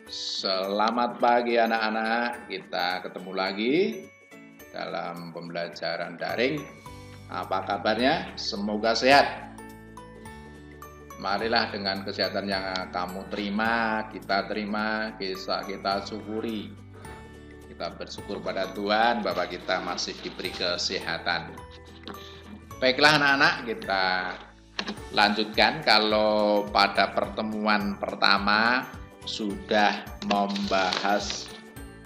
Selamat pagi anak-anak, kita ketemu lagi dalam pembelajaran daring. Apa kabarnya? Semoga sehat. Marilah dengan kesehatan yang kamu terima, bisa kita syukuri. Kita bersyukur pada Tuhan bahwa kita masih diberi kesehatan. Baiklah anak-anak, kita lanjutkan. Kalau pada pertemuan pertama sudah membahas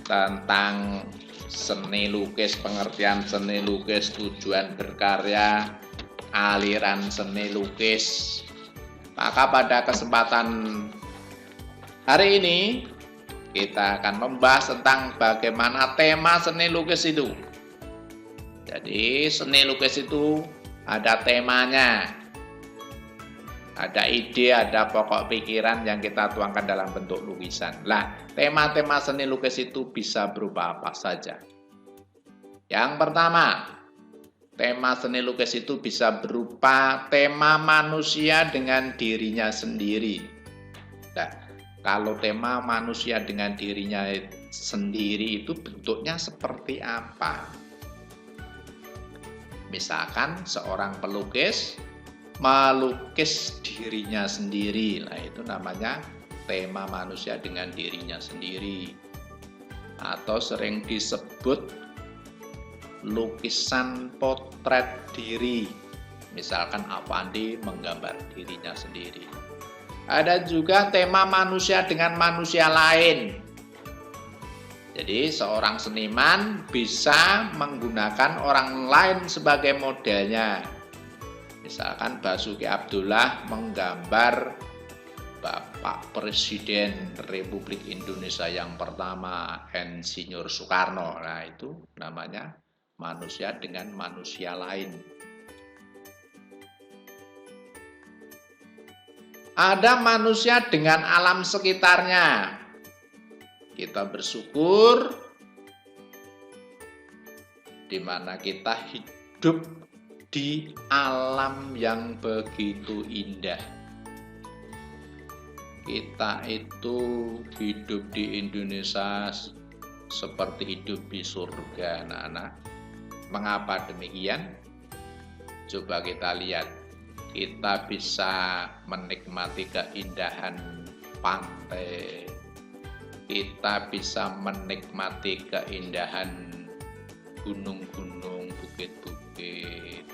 tentang seni lukis, pengertian seni lukis, tujuan berkarya, aliran seni lukis. Maka pada kesempatan hari ini kita akan membahas tentang bagaimana tema seni lukis itu. Jadi seni lukis itu ada temanya, ada ide, ada pokok pikiran yang kita tuangkan dalam bentuk lukisan. Nah, tema-tema seni lukis itu bisa berupa apa saja. Yang pertama, tema seni lukis itu bisa berupa tema manusia dengan dirinya sendiri. Nah, kalau tema manusia dengan dirinya sendiri itu bentuknya seperti apa? Misalkan seorang pelukis melukis dirinya sendiri, nah itu namanya tema manusia dengan dirinya sendiri, atau sering disebut lukisan potret diri, misalkan Avandi menggambar dirinya sendiri. Ada juga tema manusia dengan manusia lain, jadi seorang seniman bisa menggunakan orang lain sebagai modelnya. Misalkan Basuki Abdullah menggambar Bapak Presiden Republik Indonesia yang pertama, Insinyur Soekarno. Nah, itu namanya manusia dengan manusia lain. Ada manusia dengan alam sekitarnya. Kita bersyukur di mana kita hidup di alam yang begitu indah. Kita itu hidup di Indonesia seperti hidup di surga, anak-anak. Mengapa demikian? Coba kita lihat. Kita bisa menikmati keindahan pantai. Kita bisa menikmati keindahan gunung-gunung, bukit-bukit.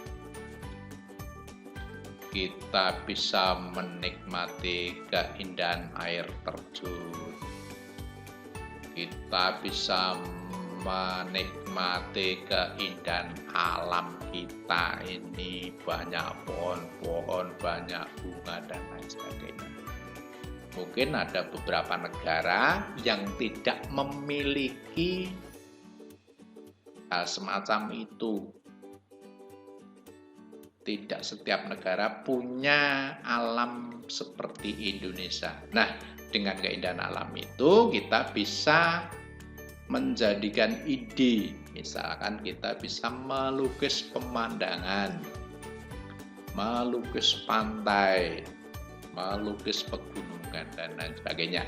Kita bisa menikmati keindahan air terjun. Kita bisa menikmati keindahan alam kita ini, banyak pohon-pohon, banyak bunga dan lain sebagainya. Mungkin ada beberapa negara yang tidak memiliki hal semacam itu. Tidak setiap negara punya alam seperti Indonesia. Nah, dengan keindahan alam itu kita bisa menjadikan ide. Misalkan kita bisa melukis pemandangan, melukis pantai, melukis pegunungan, dan lain sebagainya.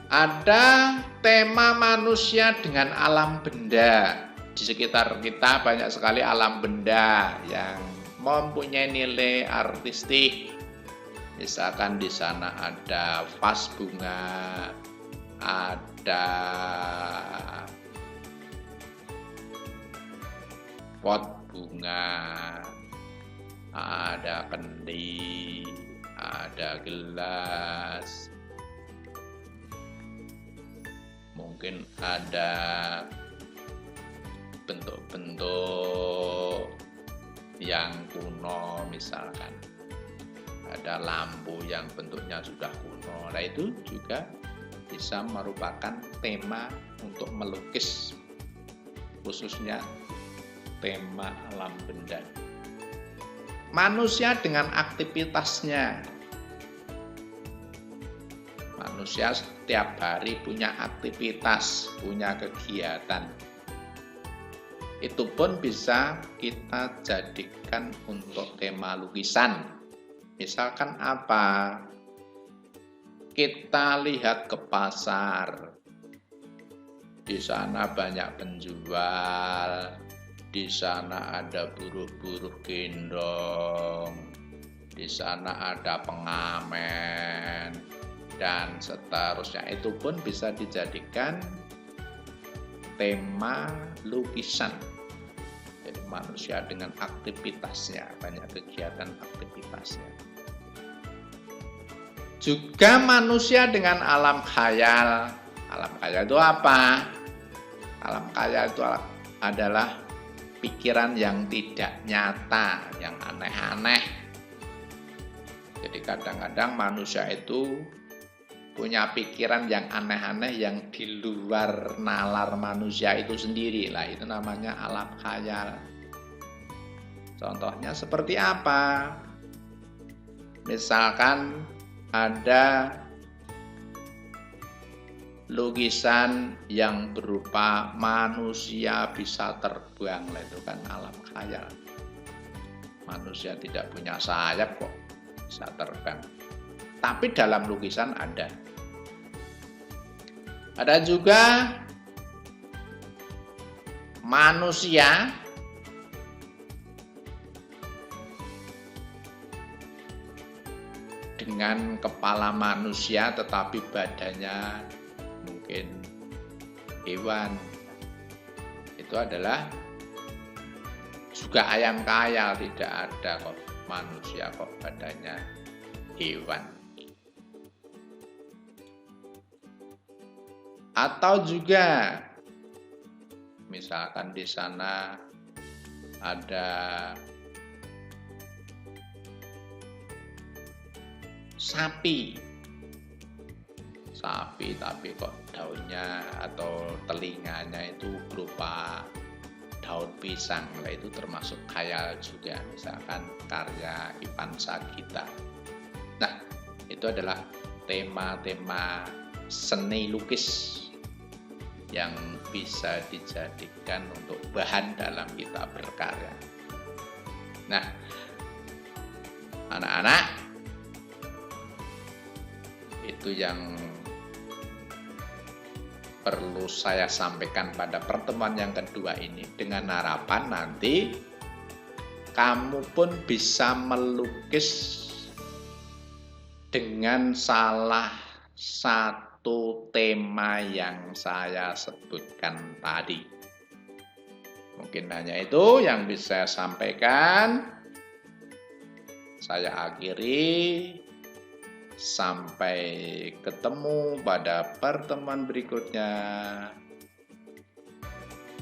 Ada tema manusia dengan alam benda. Di sekitar kita banyak sekali alam benda yang mempunyai nilai artistik. Misalkan di sana ada vas bunga, ada pot bunga, ada kendi, ada gelas, mungkin ada bentuk-bentuk yang kuno, misalkan ada lampu yang bentuknya sudah kuno. Nah, itu juga bisa merupakan tema untuk melukis, khususnya tema alam benda. Manusia dengan aktivitasnya. Manusia setiap hari punya aktivitas, punya kegiatan. Itu pun bisa kita jadikan untuk tema lukisan. Misalkan apa? kita lihat ke pasar. Di sana banyak penjual, di sana ada buruh-buruh gendong, di sana ada pengamen, dan seterusnya. Itu pun bisa dijadikan tema lukisan. Jadi manusia dengan aktivitasnya, banyak kegiatan aktivitasnya. Juga manusia dengan alam khayal. Alam khayal itu apa? Alam khayal itu adalah pikiran yang tidak nyata, yang aneh-aneh. Jadi kadang-kadang manusia itu punya pikiran yang aneh-aneh yang di luar nalar manusia itu sendiri. Lah itu namanya alam khayal. Contohnya seperti apa? Misalkan ada lukisan yang berupa manusia bisa terbang. Lah itu kan alam khayal. Manusia tidak punya sayap kok bisa terbang. Tapi dalam lukisan ada. Ada juga manusia dengan kepala manusia tetapi badannya mungkin hewan. Itu adalah juga ayam khayal, tidak ada kok manusia kok badannya hewan. Atau juga misalkan di sana ada sapi tapi kok daunnya atau telinganya itu berupa daun pisang. Nah, itu termasuk khayal juga, misalkan karya Ivan Sagita. Nah, itu adalah tema-tema seni lukis yang bisa dijadikan untuk bahan dalam kita berkarya. Nah, anak-anak, itu yang perlu saya sampaikan pada pertemuan yang kedua ini, dengan harapan nanti kamu pun bisa melukis dengan salah satu tema yang saya sebutkan tadi. Mungkin hanya itu yang bisa saya sampaikan. Saya akhiri. Sampai ketemu pada pertemuan berikutnya.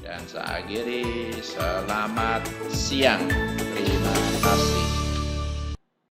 Dan saya akhiri, selamat siang. Terima kasih.